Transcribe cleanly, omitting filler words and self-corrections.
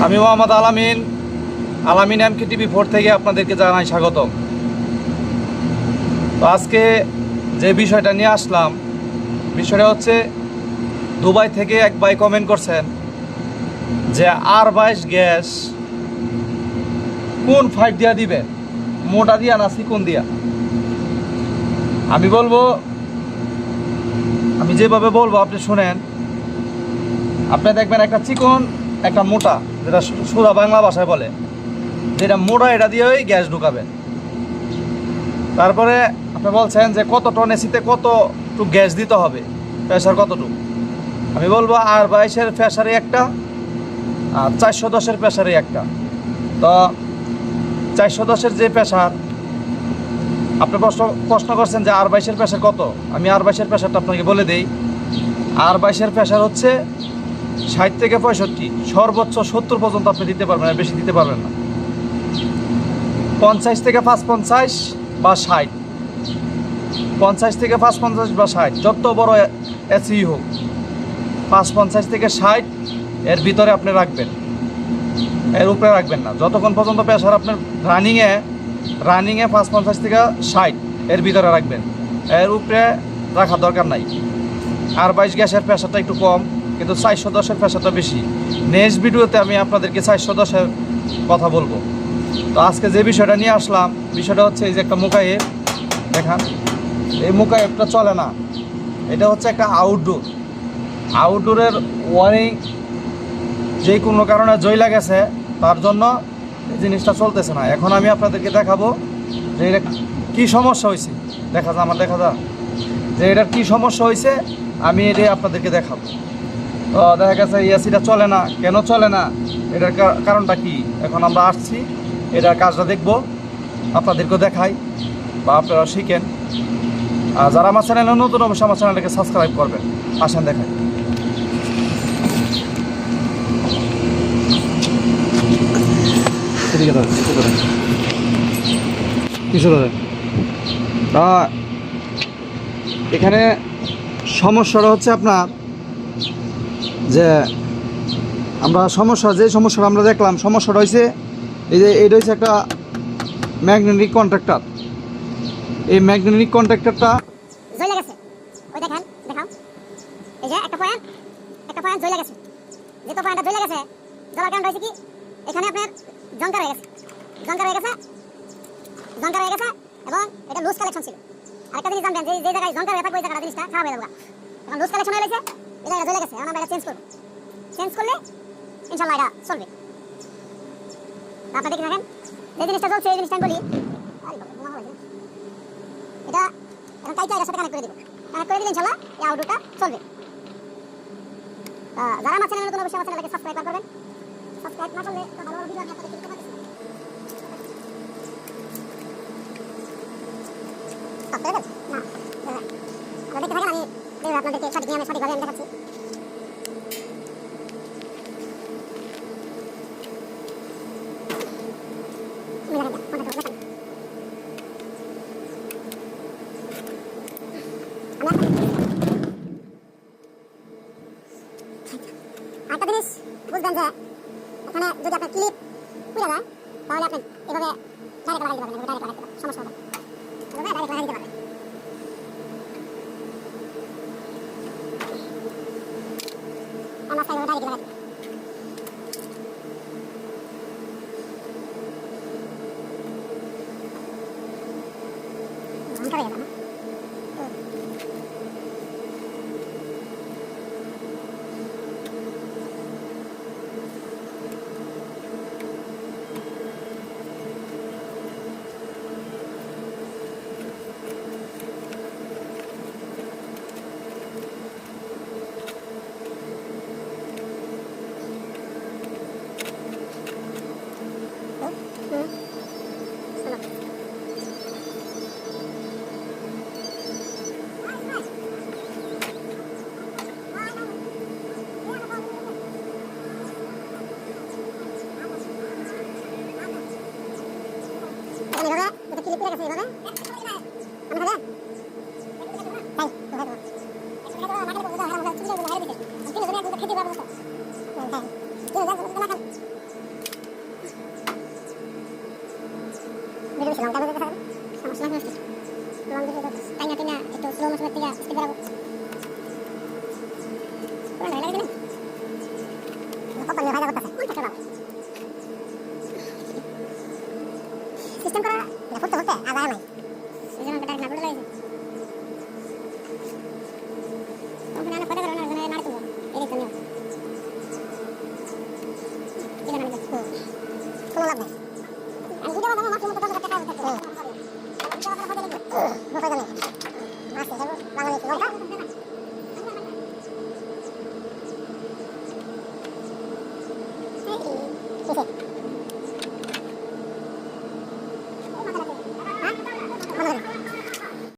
আমি মোহাম্মদ আলামিন, আলামিন এমকে টিভি 4 থেকে আপনাদেরকে জানাই স্বাগতম। তো আজকে যে বিষয়টা নিয়ে আসলাম, বিষয়টা হচ্ছে দুবাই থেকে এক ভাই কমেন্ট করছেন যে R22 গ্যাস কোন পাইপ দিয়া দিবেন, মোটা দিয়া না চিকন দিয়া। আমি যেভাবে বলবো আপনি শুনেন। আপনি দেখবেন একটা চিকন একটা মোটা, যেটা সোজা বাংলা ভাষায় বলে, যেটা মোটা, এটা দিয়েই গ্যাস ঢুকাবেন। তারপরে আপনি বলছেন যে কত টন এসিতে কতটুকু গ্যাস দিতে হবে, প্রেশার কতটুকু। আমি বলবো R22-এর প্রেশারে একটা, আর 410-এর প্রেশারে একটা। তো 410-এর যে প্রেশার, আপনি প্রশ্ন করছেন যে R22-এর প্রেশার কত। আমি R22-এর প্রেশারটা আপনাকে বলে দিই। R22-এর প্রেশার হচ্ছে 60 থেকে 65, সর্বোচ্চ 70 পর্যন্ত আপনি দিতে পারবেন, আর বেশি দিতে পারবেন না। 50 থেকে 550 বা 60, 50 থেকে 550 বা 60, যত বড় এসি হোক 550 থেকে 60 এর ভিতরে আপনি রাখবেন, এর উপরে রাখবেন না। যতক্ষণ পর্যন্ত প্রেশার আপনার রানিংয়ে 550 থেকে 60 এর ভিতরে রাখবেন, এর উপরে রাখার দরকার নাই। R22 গ্যাসের প্রেশারটা একটু কম, কিন্তু 410-এর প্রেশারটা বেশি। নেক্সট ভিডিওতে আমি আপনাদেরকে 410-এর কথা বলবো। তো আজকে যে বিষয়টা নিয়ে আসলাম, বিষয়টা হচ্ছে এই যে একটা মোকাইফ দেখান। এই মোকাইফটা চলে না, এটা হচ্ছে একটা আউটডোরের ওয়ারিং যে কোনো কারণে জইলা গেছে, তার জন্য এই জিনিসটা চলতেছে না। এখন আমি আপনাদেরকে দেখাবো যে এটা কী সমস্যা হয়েছে। দেখা যায় যে এটার কী সমস্যা হয়েছে, আমি এটাই আপনাদেরকে দেখাবো। তো দেখা গেছে এসিটা চলে না, কেন চলে না, এটার কারণটা কি। এখন আমরা আসছি, এটার কাজটা দেখবো, আপনাদেরকেও দেখাই বা আপনারা শিখেন। আর যারা আমার চ্যানেলে নতুন, অবশ্যই আমার চ্যানেলটাকে সাবস্ক্রাইব করবেন। আসেন দেখাই। এখানে সমস্যাটা হচ্ছে আপনার যে যে সমস্যাটা আমরা দেখলাম, সমস্যাটা হয়েছে এই যে এটা হচ্ছে একটা ম্যাগনেটিক কন্ট্রাক্টর। এই ম্যাগনেটিক কন্ট্রাক্টরটা জ্বলে গেছে। ওই দেখেন, দেখাও, এই যে একটা পয়েন্ট জ্বলে গেছে। যেহেতু পয়েন্টটা জ্বলে গেছে, জ্বলার কারণ হয়েছে কি, এখানে আপনার জংকার হয়ে গেছে এবং এটা লুজ কালেকশন ছিল। আরেকটা জিনিস জানবেন, যে জায়গায় জংকার হয়ে থাকবে ওই জায়গাটা জিনিসটা খারাপ হয়ে যাবে। এখন লুজ কালেকশন হয়ে গেছে, এই জায়গাটা জ্বলে গেছে। এখন আমরা এটা চেঞ্জ করলে ইনশাআল্লাহ এটা চলবে। আপনারা দেখে থাকেন, যে জিনিসটা চলছে এই জিনিসটা আমি বলি। এটা এখন কাইটা এর সাথে কানেক্ট করে দিলে ইনশাআল্লাহ এই আউটডোরটা চলবে। যারা আমার চ্যানেলে নতুন, অবশ্যই আমার চ্যানেলটাকে সাবস্ক্রাইব করবেন। সাবস্ক্রাইব না করলে তো ভালো ভালো ভিডিও আমি আপনাদের দিতে পারতেছি না। আপনারা না আমরা দেখতে থাকেন, আমি আপনাদেরকে সঠিকভাবে আমি দেখাচ্ছি। একটা জিনিস বুঝবেন যে এখানে যদি আপনার ক্লিপ খুলে যায়, তাহলে আপনি এভাবে ডাইরেক্ট লাগাই দিতে পারবেন, সমস্যা হবে, এভাবে ডাইরেক্ট লাগাই দিতে পারবেন। আমার সাইডে ডাইরেক্ট লাগাই দিতে হয়ে গেছে। লঙ্কা ভেজে